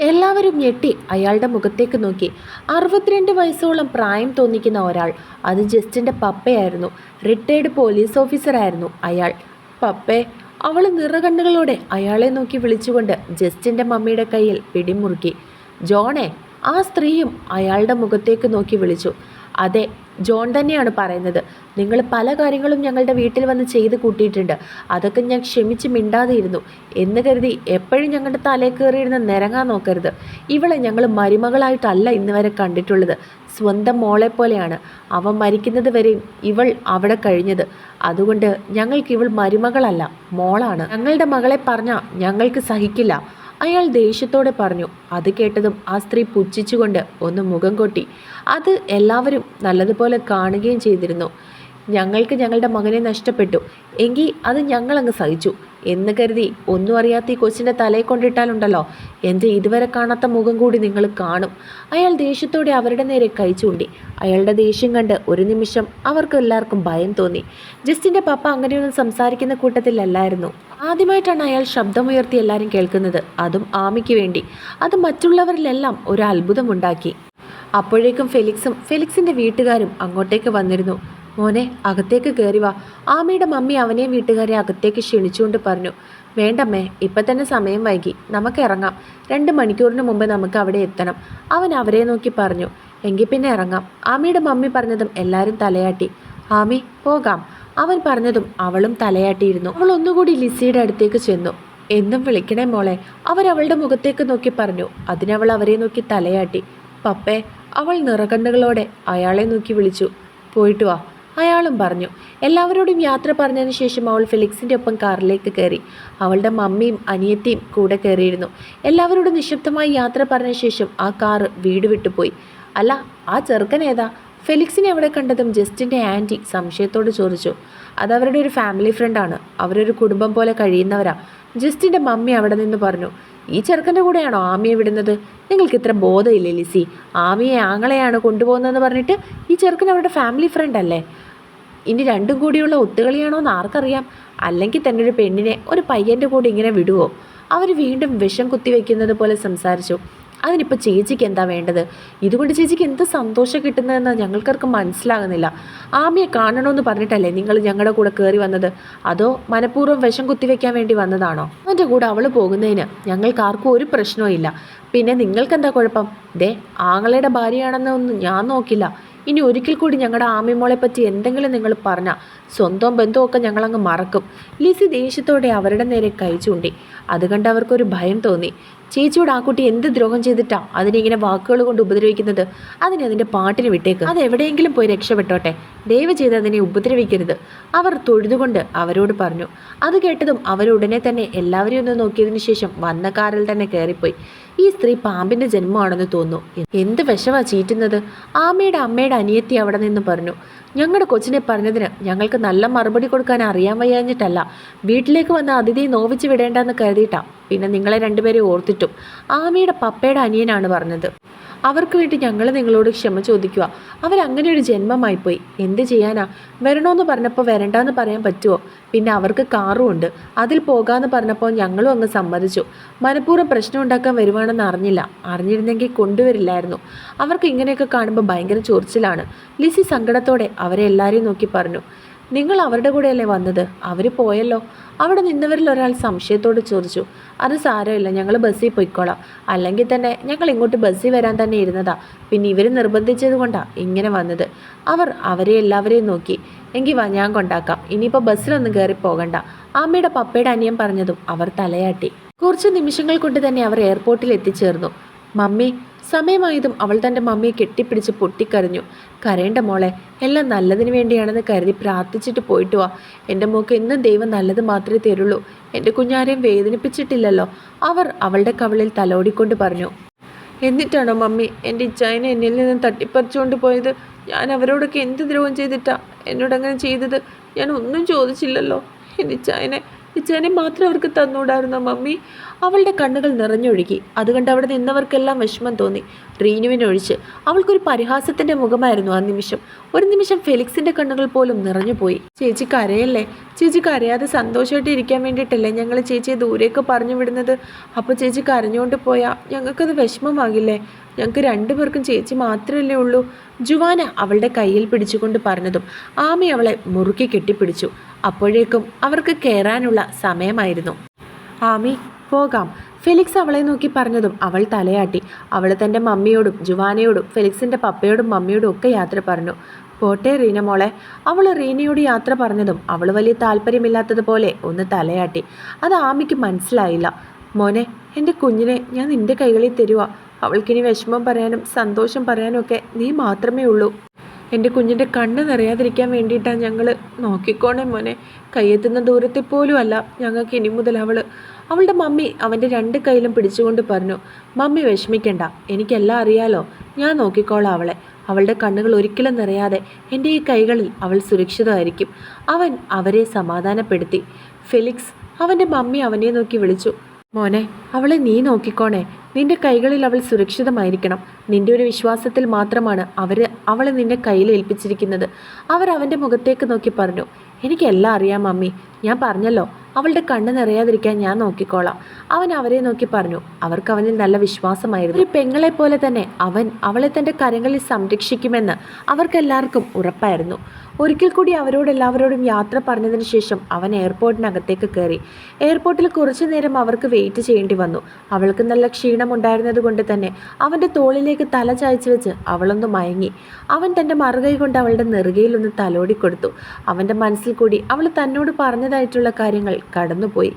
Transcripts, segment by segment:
എല്ലാവരും ഞെട്ടി അയാളുടെ മുഖത്തേക്ക് നോക്കി. 62 വയസ്സോളം പ്രായം തോന്നിക്കുന്ന ഒരാൾ. അത് ജസ്റ്റിൻ്റെ പപ്പയായിരുന്നു. റിട്ടയർഡ് പോലീസ് ഓഫീസറായിരുന്നു അയാൾ. പപ്പേ. അവൾ നിറകണ്ണുകളോടെ അയാളെ നോക്കി വിളിച്ചുകൊണ്ട് ജസ്റ്റിൻ്റെ മമ്മിയുടെ കയ്യിൽ പിടിമുറുക്കി. ജോണേ. ആ സ്ത്രീയും അയാളുടെ മുഖത്തേക്ക് നോക്കി വിളിച്ചു. അതെ, ജോൺ തന്നെയാണ് പറയുന്നത്. നിങ്ങൾ പല കാര്യങ്ങളും ഞങ്ങളുടെ വീട്ടിൽ വന്ന് ചെയ്ത് കൂട്ടിയിട്ടുണ്ട്. അതൊക്കെ ഞാൻ ക്ഷമിച്ച് മിണ്ടാതെയിരുന്നു എന്ന് കരുതി എപ്പോഴും ഞങ്ങളുടെ തലയിൽ കയറിയിരുന്ന് നിരങ്ങാൻ നോക്കരുത്. ഇവളെ ഞങ്ങൾ മരുമകളായിട്ടല്ല ഇന്ന് വരെ കണ്ടിട്ടുള്ളത്. സ്വന്തം മോളെ പോലെയാണ്. അവൻ മരിക്കുന്നത് വരെയും ഇവൾ അവിടെ കഴിഞ്ഞത്. അതുകൊണ്ട് ഞങ്ങൾക്ക് ഇവൾ മരുമകളല്ല, മോളാണ്. ഞങ്ങളുടെ മകളെ പറഞ്ഞാൽ ഞങ്ങൾക്ക് സഹിക്കില്ല, അയാൾ ദേഷ്യത്തോടെ പറഞ്ഞു. അത് കേട്ടതും ആ സ്ത്രീ പുച്ഛിച്ചുകൊണ്ട് ഒന്ന് മുഖം കൊട്ടി. അത് എല്ലാവരും നല്ലതുപോലെ കാണുകയും ചെയ്തിരുന്നു. ഞങ്ങൾക്ക് ഞങ്ങളുടെ മകനെ നഷ്ടപ്പെട്ടു എങ്കിൽ അത് ഞങ്ങളങ്ങ് സഹിച്ചു എന്ന് കരുതി ഒന്നും അറിയാത്ത ഈ കൊച്ചിൻ്റെ തലയെ കൊണ്ടിട്ടാലുണ്ടല്ലോ, എൻ്റെ ഇതുവരെ കാണാത്ത മുഖം കൂടി നിങ്ങൾ കാണും. അയാൾ ദേഷ്യത്തോടെ അവരുടെ നേരെ കൈ ചൂണ്ടി. അയാളുടെ ദേഷ്യം കണ്ട് ഒരു നിമിഷം അവർക്ക് എല്ലാവർക്കും ഭയം തോന്നി. ജസ്റ്റിൻ്റെ പപ്പ അങ്ങനെയൊന്നും സംസാരിക്കുന്ന കൂട്ടത്തിലല്ലായിരുന്നു. ആദ്യമായിട്ടാണ് അയാൾ ശബ്ദമുയർത്തി എല്ലാവരും കേൾക്കുന്നത്, അതും ആമിക്ക് വേണ്ടി. അത് മറ്റുള്ളവരിലെല്ലാം ഒരു അത്ഭുതമുണ്ടാക്കി. അപ്പോഴേക്കും ഫെലിക്സിൻ്റെ വീട്ടുകാരും അങ്ങോട്ടേക്ക് വന്നിരുന്നു. മോനെ, അകത്തേക്ക് കയറി വാ. ആമയുടെ മമ്മി അവനെയും വീട്ടുകാരെ അകത്തേക്ക് ക്ഷണിച്ചുകൊണ്ട് പറഞ്ഞു. വേണ്ടമ്മേ, ഇപ്പം തന്നെ സമയം വൈകി, നമുക്ക് ഇറങ്ങാം. 2 മണിക്കൂറിന് മുമ്പ് നമുക്ക് അവിടെ എത്തണം. അവൻ അവരെ നോക്കി പറഞ്ഞു. എങ്കിൽ പിന്നെ ഇറങ്ങാം. ആമയുടെ മമ്മി പറഞ്ഞതും എല്ലാവരും തലയാട്ടി. ആമി, പോകാം. അവൻ പറഞ്ഞതും അവളും തലയാട്ടിയിരുന്നു. അവൾ ഒന്നുകൂടി ലിസിയുടെ അടുത്തേക്ക് ചെന്നു. എന്നും വിളിക്കണേ മോളെ, അവരവളുടെ മുഖത്തേക്ക് നോക്കി പറഞ്ഞു. അതിനവൾ അവരെ നോക്കി തലയാട്ടി. പപ്പേ. അവൾ നിറകണ്ണുകളോടെ അയാളെ നോക്കി വിളിച്ചു. പോയിട്ട് വാ, അയാളും പറഞ്ഞു. എല്ലാവരോടും യാത്ര പറഞ്ഞതിന് ശേഷം അവൾ ഫെലിക്സിൻ്റെ ഒപ്പം കാറിലേക്ക് കയറി. അവളുടെ മമ്മിയും അനിയത്തിയും കൂടെ കയറിയിരുന്നു. എല്ലാവരോടും നിശബ്ദമായി യാത്ര പറഞ്ഞ ശേഷം ആ കാറ് വീട് വിട്ടുപോയി. അല്ല, ആ ചെറുക്കൻ ഏതാ? ഫെലിക്സിനെ അവിടെ കണ്ടതും ജസ്റ്റിൻ്റെ ആൻറ്റി സംശയത്തോട് ചോദിച്ചു. അതവരുടെ ഒരു ഫാമിലി ഫ്രണ്ടാണ്, അവരൊരു കുടുംബം പോലെ കഴിയുന്നവരാ. ജസ്റ്റിൻ്റെ മമ്മി അവിടെ നിന്ന് പറഞ്ഞു. ഈ ചെറുക്കൻ്റെ കൂടെയാണോ ആമിയെ വിടുന്നത്? നിങ്ങൾക്ക് ഇത്ര ബോധമില്ലേ ലിസി? ആമിയെ ആങ്ങളെയാണ് കൊണ്ടുപോകുന്നതെന്ന് പറഞ്ഞിട്ട് ഈ ചെറുക്കൻ അവരുടെ ഫാമിലി ഫ്രണ്ട് അല്ലേ? ഇനി രണ്ടും കൂടിയുള്ള ഒത്തുകളിയാണോ എന്ന് ആർക്കറിയാം? അല്ലെങ്കിൽ തന്നെ ഒരു പെണ്ണിനെ ഒരു പയ്യൻ്റെ കൂടെ ഇങ്ങനെ വിടുവോ? അവർ വീണ്ടും വിഷം കുത്തിവെക്കുന്നത് പോലെ സംസാരിച്ചു. അതിനിപ്പോൾ ചേച്ചിക്ക് എന്താ വേണ്ടത്? ഇതുകൊണ്ട് ചേച്ചിക്ക് എന്ത് സന്തോഷം കിട്ടുന്നതെന്ന് ഞങ്ങൾക്കാർക്കും മനസ്സിലാകുന്നില്ല. ആമിയെ കാണണമെന്ന് പറഞ്ഞിട്ടല്ലേ നിങ്ങൾ ഞങ്ങളുടെ കൂടെ കയറി വന്നത്? അതോ മനഃപൂർവ്വം വിഷം കുത്തിവെക്കാൻ വേണ്ടി വന്നതാണോ? അവൻ്റെ കൂടെ അവൾ പോകുന്നതിന് ഞങ്ങൾക്കാർക്കും ഒരു പ്രശ്നവും ഇല്ല. പിന്നെ നിങ്ങൾക്കെന്താ കുഴപ്പം? ദേ, ആങ്ങളയുടെ ഭാര്യയാണെന്നൊന്നും ഞാൻ നോക്കില്ല. ഇനി ഒരിക്കൽ കൂടി ഞങ്ങളുടെ ആമിമോളെ പറ്റി എന്തെങ്കിലും നിങ്ങൾ പറഞ്ഞാൽ സ്വന്തം ബന്ധമൊക്കെ ഞങ്ങളങ്ങ് മറക്കും. ലിസി ദേഷ്യത്തോടെ അവരുടെ നേരെ കൈ ചൂണ്ടി. അത് കണ്ട് അവർക്കൊരു ഭയം തോന്നി. ചേച്ചിയോട് ആ കുട്ടി എന്ത് ദ്രോഹം ചെയ്തിട്ടാ അതിനെ ഇങ്ങനെ വാക്കുകൾ കൊണ്ട് ഉപദ്രവിക്കുന്നത്? അതിൻ്റെ പാട്ടിന് വിട്ടേക്ക്. അത് എവിടെയെങ്കിലും പോയി രക്ഷപ്പെട്ടോട്ടെ. ദയവ് ചെയ്ത് അതിനെ ഉപദ്രവിക്കരുത്, അവർ തൊഴുതുകൊണ്ട് അവരോട് പറഞ്ഞു. അത് കേട്ടതും അവരുടനെ തന്നെ എല്ലാവരെയും ഒന്ന് നോക്കിയതിനു ശേഷം വന്ന കാറിൽ തന്നെ കയറിപ്പോയി. ഈ സ്ത്രീ പാമ്പിൻ്റെ ജന്മമാണെന്ന് തോന്നുന്നു. എന്ത് വിഷമാ ചീറ്റുന്നത്? ആമയുടെ അമ്മയുടെ അനിയത്തി അവിടെ നിന്ന് പറഞ്ഞു. ഞങ്ങളുടെ കൊച്ചിനെ പറഞ്ഞതിന് ഞങ്ങൾക്ക് നല്ല മറുപടി കൊടുക്കാൻ അറിയാൻ വയ്യാഞ്ഞിട്ടല്ല, വീട്ടിലേക്ക് വന്ന അതിഥിയെ നോവിച്ച് വിടേണ്ടെന്ന് കരുതിയിട്ടാ. പിന്നെ നിങ്ങളെ രണ്ടുപേരെ ഓർത്തിട്ടും. ആമയുടെ പപ്പയുടെ അനിയനാണ് പറഞ്ഞത്. അവർക്ക് വേണ്ടി ഞങ്ങൾ നിങ്ങളോട് ക്ഷമ ചോദിക്കുക. അവരങ്ങനെ ഒരു ജന്മമായിപ്പോയി. എന്ത് ചെയ്യാനാ? വരണമെന്ന് പറഞ്ഞപ്പോൾ വരണ്ടെന്ന് പറയാൻ പറ്റുമോ? പിന്നെ അവർക്ക് കാറും ഉണ്ട്, അതിൽ പോകാമെന്ന് പറഞ്ഞപ്പോൾ ഞങ്ങളും അങ്ങ് സമ്മതിച്ചു. മനഃപൂർവ്വം പ്രശ്നം ഉണ്ടാക്കാൻ വരുവാണെന്ന് അറിഞ്ഞില്ല. അറിഞ്ഞിരുന്നെങ്കിൽ കൊണ്ടുവരില്ലായിരുന്നു. അവർക്ക് ഇങ്ങനെയൊക്കെ കാണുമ്പോൾ ഭയങ്കര ചൊറിച്ചിലാണ്. ലിസി സങ്കടത്തോടെ അവരെ എല്ലാവരെയും നോക്കി പറഞ്ഞു. നിങ്ങൾ അവരുടെ കൂടെയല്ലേ വന്നത്? അവർ പോയല്ലോ. അവിടെ നിന്നവരിൽ ഒരാൾ സംശയത്തോട് ചോദിച്ചു. അത് സാരമില്ല, ഞങ്ങൾ ബസ്സിൽ പോയിക്കോളാം. അല്ലെങ്കിൽ തന്നെ ഞങ്ങൾ ഇങ്ങോട്ട് ബസ്സിൽ വരാൻ തന്നെ ഇരുന്നതാ. പിന്നെ ഇവർ നിർബന്ധിച്ചത് കൊണ്ടാണ് ഇങ്ങനെ വന്നത്. അവർ അവരെ എല്ലാവരെയും നോക്കി. എങ്കിൽ വാ, ഞാൻ കൊണ്ടാക്കാം. ഇനിയിപ്പോൾ ബസ്സിലൊന്നും കയറി പോകണ്ട, അമ്മയുടെ പപ്പയുടെ അനിയൻ പറഞ്ഞതും അവർ തലയാട്ടി. കുറച്ച് നിമിഷങ്ങൾ കൊണ്ട് തന്നെ അവർ എയർപോർട്ടിൽ എത്തിച്ചേർന്നു. മമ്മി. സമയമായതും അവൾ തൻ്റെ മമ്മിയെ കെട്ടിപ്പിടിച്ച് പൊട്ടിക്കരഞ്ഞു. കരയേണ്ട മോളെ, എല്ലാം നല്ലതിന് വേണ്ടിയാണെന്ന് കരുതി പ്രാർത്ഥിച്ചിട്ട് പോയിട്ട് വാ. എൻ്റെ മോൾക്ക് എന്നും ദൈവം നല്ലത് മാത്രമേ തരുള്ളൂ. എൻ്റെ കുഞ്ഞാരെയും വേദനിപ്പിച്ചിട്ടില്ലല്ലോ, അവർ അവളുടെ കവിളിൽ തലോടിക്കൊണ്ട് പറഞ്ഞു. എന്നിട്ടാണോ മമ്മി എൻ്റെ ഇച്ചായനെ എന്നിൽ നിന്ന് തട്ടിപ്പറിച്ചുകൊണ്ട് പോയത്? ഞാൻ അവരോടൊക്കെ എന്ത് ദ്രോഹം ചെയ്തിട്ടാ എന്നോടങ്ങനെ ചെയ്തത്? ഞാൻ ഒന്നും ചോദിച്ചില്ലല്ലോ. എൻ്റെ ഇച്ചായനെ ഇച്ചാനെ മാത്രം അവർക്ക് തന്നൂടായിരുന്നോ മമ്മി? അവളുടെ കണ്ണുകൾ നിറഞ്ഞൊഴുകി. അതുകൊണ്ട് അവിടെ നിന്നവർക്കെല്ലാം വിഷമം തോന്നി, റീനുവിനൊഴിച്ച്. അവൾക്കൊരു പരിഹാസത്തിൻ്റെ മുഖമായിരുന്നു ആ നിമിഷം. ഒരു നിമിഷം ഫെലിക്സിൻ്റെ കണ്ണുകൾ പോലും നിറഞ്ഞുപോയി. ചേച്ചി കരയല്ലേ? ചേച്ചി കരയാതെ സന്തോഷമായിട്ട് ഇരിക്കാൻ വേണ്ടിയിട്ടല്ലേ ഞങ്ങൾ ചേച്ചിയെ ദൂരേക്ക് പറഞ്ഞു വിടുന്നത്? അപ്പോൾ ചേച്ചി കരഞ്ഞുകൊണ്ട് പോയാൽ ഞങ്ങൾക്കത് വിഷമമാകില്ലേ? ഞങ്ങൾക്ക് രണ്ടുപേർക്കും ചേച്ചി മാത്രമല്ലേ ഉള്ളൂ. ജുവാന അവളുടെ കയ്യിൽ പിടിച്ചുകൊണ്ട് പറഞ്ഞതും ആമി അവളെ മുറുക്കി കെട്ടിപ്പിടിച്ചു. അപ്പോഴേക്കും അവർക്ക് കയറാനുള്ള സമയമായിരുന്നു. ആമി പോകാം, ഫെലിക്സ് അവളെ നോക്കി പറഞ്ഞതും അവൾ തലയാട്ടി. അവൾ തൻ്റെ മമ്മിയോടും ജുവാനയോടും ഫെലിക്സിൻ്റെ പപ്പയോടും മമ്മിയോടും ഒക്കെ യാത്ര പറഞ്ഞു. പോട്ടെ റീന മോളെ. അവൾ റീനയോട് യാത്ര പറഞ്ഞതും അവൾ വലിയ താല്പര്യമില്ലാത്തതുപോലെ ഒന്ന് തലയാട്ടി. അത് ആമിക്ക് മനസ്സിലായില്ല. മോനെ, എൻ്റെ കുഞ്ഞിനെ ഞാൻ നിൻ്റെ കൈകളിൽ തരുക. അവൾക്കിനി വിഷമം പറയാനും സന്തോഷം പറയാനും ഒക്കെ നീ മാത്രമേ ഉള്ളൂ. എൻ്റെ കുഞ്ഞിൻ്റെ കണ്ണ് നിറയാതിരിക്കാൻ വേണ്ടിയിട്ടാണ് ഞങ്ങൾ. നോക്കിക്കോണേ മോനെ, കയ്യെത്തുന്ന ദൂരത്തിൽ പോലും അല്ല ഞങ്ങൾക്ക് ഇനി മുതൽ അവളുടെ മമ്മി അവൻ്റെ രണ്ട് കൈയിലും പിടിച്ചുകൊണ്ട് പറഞ്ഞു. മമ്മി വിഷമിക്കണ്ട, എനിക്കെല്ലാം അറിയാലോ, ഞാൻ നോക്കിക്കോളാം അവളെ. അവളുടെ കണ്ണുകൾ ഒരിക്കലും നിറയാതെ എൻ്റെ ഈ കൈകളിൽ അവൾ സുരക്ഷിതമായിരിക്കും. അവൻ അവരെ സമാധാനപ്പെടുത്തി. ഫെലിക്സ് അവൻ്റെ മമ്മി അവനെ നോക്കി വിളിച്ചു. മോനെ, അവളെ നീ നോക്കിക്കോണേ. നിന്റെ കൈകളിൽ അവൾ സുരക്ഷിതമായിരിക്കണം. നിന്റെ ഒരു വിശ്വാസത്തിൽ മാത്രമാണ് അവളെ നിന്റെ കയ്യിൽ ഏൽപ്പിച്ചിരിക്കുന്നത്. അവർ അവൻ്റെ മുഖത്തേക്ക് നോക്കി പറഞ്ഞു. എനിക്കെല്ലാം അറിയാം മമ്മി, ഞാൻ പറഞ്ഞല്ലോ, അവളുടെ കണ്ണ് നിറയാതിരിക്കാൻ ഞാൻ നോക്കിക്കോളാം. അവൻ അവരെ നോക്കി പറഞ്ഞു. അവർക്ക് അവനിൽ നല്ല വിശ്വാസമായിരുന്നു. ഒരു പെങ്ങളെ പോലെ തന്നെ അവൻ അവളെ തൻ്റെ കരങ്ങളിൽ സംരക്ഷിക്കുമെന്ന് അവർക്കെല്ലാവർക്കും ഉറപ്പായിരുന്നു. ഒരിക്കൽ കൂടി അവരോടെല്ലാവരോടും യാത്ര പറഞ്ഞതിന് ശേഷം അവൻ എയർപോർട്ടിനകത്തേക്ക് കയറി. എയർപോർട്ടിൽ കുറച്ചു നേരം അവർക്ക് വെയിറ്റ് ചെയ്യേണ്ടി വന്നു. അവൾക്ക് നല്ല ക്ഷീണമുണ്ടായിരുന്നത് കൊണ്ട് തന്നെ അവൻ്റെ തോളിലേക്ക് തല ചായച്ചു വെച്ച് അവളൊന്ന് മയങ്ങി. അവൻ തൻ്റെ മറുകൈ കൊണ്ട് അവളുടെ നെറുകയിലൊന്ന് തലോടിക്കൊടുത്തു. അവൻ്റെ മനസ്സിൽ കൂടി അവൾ തന്നോട് പറഞ്ഞതായിട്ടുള്ള കാര്യങ്ങൾ കടന്നുപോയി.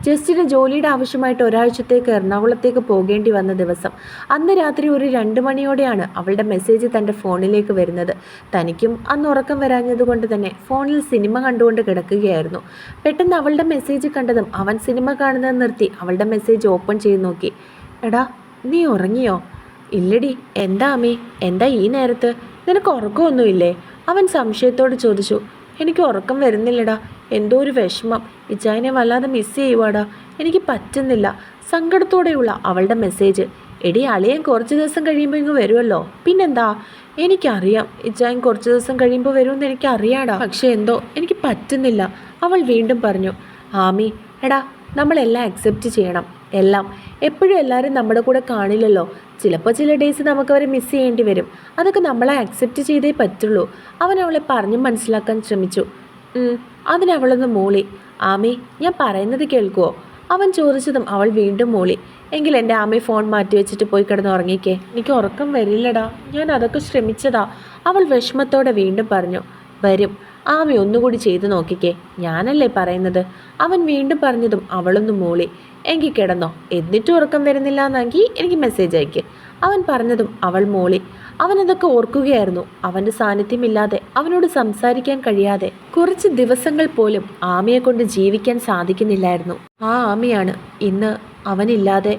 ജസ്റ്റിന് ജോലിയുടെ ആവശ്യമായിട്ട് ഒരാഴ്ചത്തേക്ക് എറണാകുളത്തേക്ക് പോകേണ്ടി വന്ന ദിവസം. അന്ന് രാത്രി ഒരു 2 മണിയോടെയാണ് അവളുടെ മെസ്സേജ് തൻ്റെ ഫോണിലേക്ക് വരുന്നത്. തനിക്കും അന്ന് ഉറക്കം വരാഞ്ഞതുകൊണ്ട് തന്നെ ഫോണിൽ സിനിമ കണ്ടുകൊണ്ട് കിടക്കുകയായിരുന്നു. പെട്ടെന്ന് അവളുടെ മെസ്സേജ് കണ്ടതും അവൻ സിനിമ കാണുന്നത് നിർത്തി അവളുടെ മെസ്സേജ് ഓപ്പൺ ചെയ്ത് നോക്കി. എടാ, നീ ഉറങ്ങിയോ? ഇല്ലടി. എന്താ അമ്മി, എന്താ ഈ നേരത്ത്? നിനക്ക് ഉറക്കമൊന്നുമില്ലേ? അവൻ സംശയത്തോട് ചോദിച്ചു. എനിക്ക് ഉറക്കം വരുന്നില്ലടാ, എന്തോ ഒരു വിഷമം. ഇച്ചായനെ വല്ലാതെ മിസ് ചെയ്യുവാടാ, എനിക്ക് പറ്റുന്നില്ല. സങ്കടത്തോടെയുള്ള അവളുടെ മെസ്സേജ്. എടി, അളിയൻ കുറച്ച് ദിവസം കഴിയുമ്പോൾ ഇങ്ങ് വരുമല്ലോ. പിന്നെന്താ? എനിക്കറിയാം, ഇച്ചായൻ കുറച്ച് ദിവസം കഴിയുമ്പോൾ വരുമെന്ന് എനിക്കറിയാടാ. പക്ഷെ എന്തോ എനിക്ക് പറ്റുന്നില്ല. അവൾ വീണ്ടും പറഞ്ഞു. ആമി, എടാ, നമ്മളെല്ലാം അക്സെപ്റ്റ് ചെയ്യണം. എല്ലാം എപ്പോഴും എല്ലാവരും നമ്മുടെ കൂടെ കാണില്ലല്ലോ. ചിലപ്പോൾ ചില ഡേയ്സ് നമുക്കവരെ മിസ് ചെയ്യേണ്ടി വരും. അതൊക്കെ നമ്മളെ അക്സെപ്റ്റ് ചെയ്തേ പറ്റുള്ളൂ. അവൻ അവളെ പറഞ്ഞു മനസ്സിലാക്കാൻ ശ്രമിച്ചു. അതിനവളൊന്ന് മൂളി. ആമി, ഞാൻ പറയുന്നത് കേൾക്കുമോ? അവൻ ചോദിച്ചതും അവൾ വീണ്ടും മൂളി. എങ്കിൽ എൻ്റെ ആമി ഫോൺ മാറ്റി വെച്ചിട്ട് പോയി കിടന്ന് ഉറങ്ങിക്കേ. എനിക്ക് ഉറക്കം വരില്ലടാ, ഞാൻ അതൊക്കെ ശ്രമിച്ചതാ. അവൾ വിഷമത്തോടെ വീണ്ടും പറഞ്ഞു. വരും. ആമി ഒന്നുകൂടി ചെയ്തു നോക്കിക്കേ, ഞാനല്ലേ പറയുന്നത്. അവൻ വീണ്ടും പറഞ്ഞതും അവളൊന്ന് മൂളി. എങ്കിൽ കിടന്നോ, എന്നിട്ടും ഉറക്കം വരുന്നില്ല എന്നെങ്കിൽ എനിക്ക് മെസ്സേജ് അയക്ക്. അവൻ പറഞ്ഞതും അവൾ മൂളി. അവനതൊക്കെ ഓർക്കുകയായിരുന്നു. അവൻ്റെ സാന്നിധ്യമില്ലാതെ അവനോട് സംസാരിക്കാൻ കഴിയാതെ കുറച്ച് ദിവസങ്ങൾ പോലും ആമിയെ കൊണ്ട് ജീവിക്കാൻ സാധിക്കുന്നില്ലായിരുന്നു. ആ ആമിയാണ് ഇന്ന് അവനില്ലാതെ.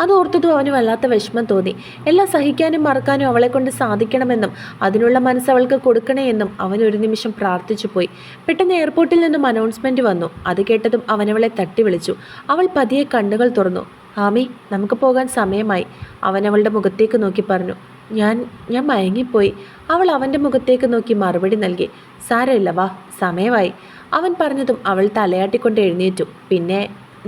അതോർത്തതും അവന് വല്ലാത്ത വിഷമം തോന്നി. എല്ലാം സഹിക്കാനും മറക്കാനും അവളെ കൊണ്ട് സാധിക്കണമെന്നും അതിനുള്ള മനസ്സ് അവൾക്ക് കൊടുക്കണേ എന്നും അവൻ ഒരു നിമിഷം പ്രാർത്ഥിച്ചു പോയി. പെട്ടെന്ന് എയർപോർട്ടിൽ നിന്നും അനൗൺസ്മെൻറ്റ് വന്നു. അത് കേട്ടതും അവനവളെ തട്ടി വിളിച്ചു. അവൾ പതിയെ കണ്ണുകൾ തുറന്നു. ആമി, നമുക്ക് പോകാൻ സമയമായി. അവനവളുടെ മുഖത്തേക്ക് നോക്കി പറഞ്ഞു. ഞാൻ മയങ്ങിപ്പോയി. അവൾ അവൻ്റെ മുഖത്തേക്ക് നോക്കി മറുപടി നൽകി. സാരമില്ല, വാ, സമയമായി. അവൻ പറഞ്ഞതും അവൾ തലയാട്ടിക്കൊണ്ട് എഴുന്നേറ്റു. പിന്നെ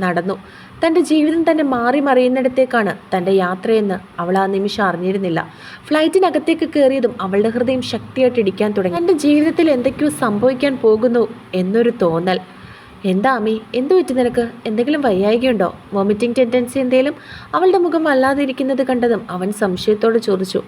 നടന്നു. തൻ്റെ ജീവിതം തന്നെ മാറി മറിയുന്നിടത്തേക്കാണ് തൻ്റെ യാത്രയെന്ന് അവൾ ആ നിമിഷം അറിഞ്ഞിരുന്നില്ല. ഫ്ലൈറ്റിനകത്തേക്ക് കയറിയതും അവളുടെ ഹൃദയം ശക്തിയായിട്ട് ഇടിക്കാൻ തുടങ്ങി. തൻ്റെ ജീവിതത്തിൽ എന്തൊക്കെയോ സംഭവിക്കാൻ പോകുന്നു എന്നൊരു തോന്നൽ. എന്താ അമ്മി, എന്തു പറ്റി നിനക്ക്? എന്തെങ്കിലും വയ്യായികയുണ്ടോ? വോമിറ്റിംഗ് ടെൻഡൻസി എന്തേലും? അവളുടെ മുഖം വല്ലാതെ ഇരിക്കുന്നത് കണ്ടതും അവൻ സംശയത്തോടെ ചോദിച്ചു.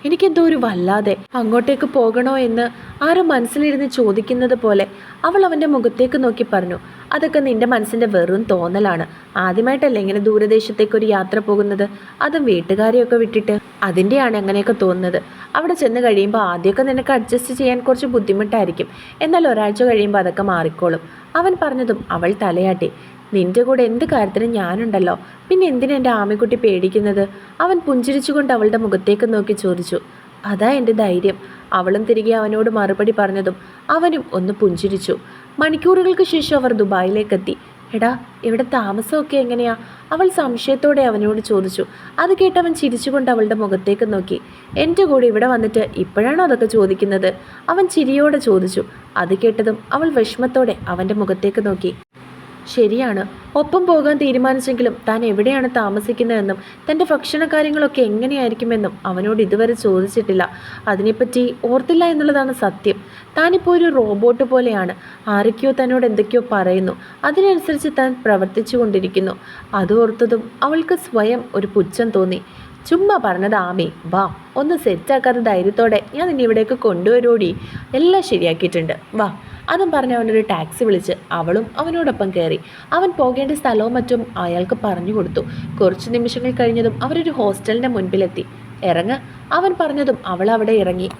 എനിക്കെന്തോ ഒരു വല്ലാതെ. അങ്ങോട്ടേക്ക് പോകണോ എന്ന് ആരോ മനസ്സിലിരുന്ന് ചോദിക്കുന്നത് പോലെ അവൾ അവൻ്റെ മുഖത്തേക്ക് നോക്കി പറഞ്ഞു. അതൊക്കെ നിന്റെ മനസ്സിൻ്റെ വെറും തോന്നലാണ്. ആദ്യമായിട്ടല്ലേ ഇങ്ങനെ ദൂരദേശത്തേക്കൊരു യാത്ര പോകുന്നത്, അതും വീട്ടുകാരെയൊക്കെ വിട്ടിട്ട്. അതിൻ്റെയാണ് അങ്ങനെയൊക്കെ തോന്നുന്നത്. അവിടെ ചെന്ന് കഴിയുമ്പോൾ ആദ്യമൊക്കെ നിനക്ക് അഡ്ജസ്റ്റ് ചെയ്യാൻ കുറച്ച് ബുദ്ധിമുട്ടായിരിക്കും. എന്നാൽ ഒരാഴ്ച കഴിയുമ്പോൾ അതൊക്കെ മാറിക്കോളും. അവൻ പറഞ്ഞതും അവൾ തലയാട്ടി. നിന്റെ കൂടെ എന്ത് കാര്യത്തിനും ഞാനുണ്ടല്ലോ, പിന്നെ എന്തിനാ എൻ്റെ ആമിക്കുട്ടി പേടിക്കുന്നത്? അവൻ പുഞ്ചിരിച്ചുകൊണ്ട് അവളുടെ മുഖത്തേക്ക് നോക്കി ചോദിച്ചു. അതാ എൻ്റെ ധൈര്യം. അവളും തിരികെ അവനോട് മറുപടി പറഞ്ഞതും അവനും ഒന്ന് പുഞ്ചിരിച്ചു. മണിക്കൂറുകൾക്ക് ശേഷം അവർ ദുബായിലേക്കെത്തി. എടാ, ഇവിടെ താമസമൊക്കെ എങ്ങനെയാ? അവൾ സംശയത്തോടെ അവനോട് ചോദിച്ചു. അത് കേട്ടവൻ ചിരിച്ചുകൊണ്ട് അവളുടെ മുഖത്തേക്ക് നോക്കി. എൻ്റെ കൂടെ ഇവിടെ വന്നിട്ട് ഇപ്പോഴാണോ അതൊക്കെ ചോദിക്കുന്നത്? അവൻ ചിരിയോടെ ചോദിച്ചു. അത് കേട്ടതും അവൾ വിഷമത്തോടെ അവൻ്റെ മുഖത്തേക്ക് നോക്കി. ശരിയാണ്, ഒപ്പം പോകാൻ തീരുമാനിച്ചെങ്കിലും താൻ എവിടെയാണ് താമസിക്കുന്നതെന്നും തൻ്റെ ഭക്ഷണ കാര്യങ്ങളൊക്കെ എങ്ങനെയായിരിക്കുമെന്നും അവനോട് ഇതുവരെ ചോദിച്ചിട്ടില്ല. അതിനെപ്പറ്റി ഓർത്തില്ല എന്നുള്ളതാണ് സത്യം. താനിപ്പോൾ ഒരു റോബോട്ട് പോലെയാണ്. ആരൊക്കെയോ തന്നോട് എന്തൊക്കെയോ പറയുന്നു, അതിനനുസരിച്ച് താൻ പ്രവർത്തിച്ചു കൊണ്ടിരിക്കുന്നു. അത് ഓർത്തതും അവൾക്ക് സ്വയം ഒരു പുച്ഛം തോന്നി. ചുമ്മാ പറഞ്ഞത് ആമി, വാ, ഒന്ന് സെറ്റാക്കാത്ത ധൈര്യത്തോടെ ഞാൻ നിന്നെ ഇവിടേക്ക് കൊണ്ടുവരോടി. എല്ലാം ശരിയാക്കിയിട്ടുണ്ട്, വാ. അതും പറഞ്ഞ് അവനൊരു ടാക്സി വിളിച്ച് അവളും അവനോടൊപ്പം കയറി. അവൻ പോകേണ്ട സ്ഥലവും മറ്റും അയാൾക്ക് പറഞ്ഞു കൊടുത്തു. കുറച്ച് നിമിഷങ്ങൾ കഴിഞ്ഞതും അവരൊരു ഹോസ്റ്റലിൻ്റെ മുൻപിലെത്തി. ഇറങ്ങ്, അവൻ പറഞ്ഞതും അവൾ അവിടെ ഇറങ്ങി.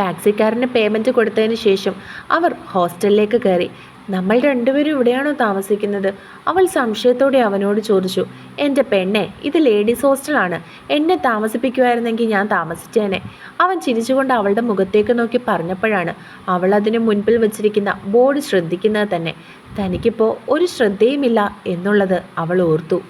ടാക്സിക്കാരന് പേയ്മെൻറ്റ് കൊടുത്തതിന് ശേഷം അവർ ഹോസ്റ്റലിലേക്ക് കയറി. നമ്മൾ രണ്ടുപേരും ഇവിടെയാണോ താമസിക്കുന്നത്? അവൾ സംശയത്തോടെ അവനോട് ചോദിച്ചു. എൻ്റെ പെണ്ണെ, ഇത് ലേഡീസ് ഹോസ്റ്റലാണ്. എന്നെ താമസിപ്പിക്കുമായിരുന്നെങ്കിൽ ഞാൻ താമസിച്ചേനെ. അവൻ ചിരിച്ചുകൊണ്ട് അവളുടെ മുഖത്തേക്ക് നോക്കി പറഞ്ഞപ്പോഴാണ് അവൾ അതിന് മുൻപിൽ വച്ചിരിക്കുന്ന ബോർഡ് ശ്രദ്ധിക്കുന്നത് തന്നെ. തനിക്കിപ്പോൾ ഒരു ശ്രദ്ധയുമില്ല എന്നുള്ളത് അവൾ ഓർത്തു.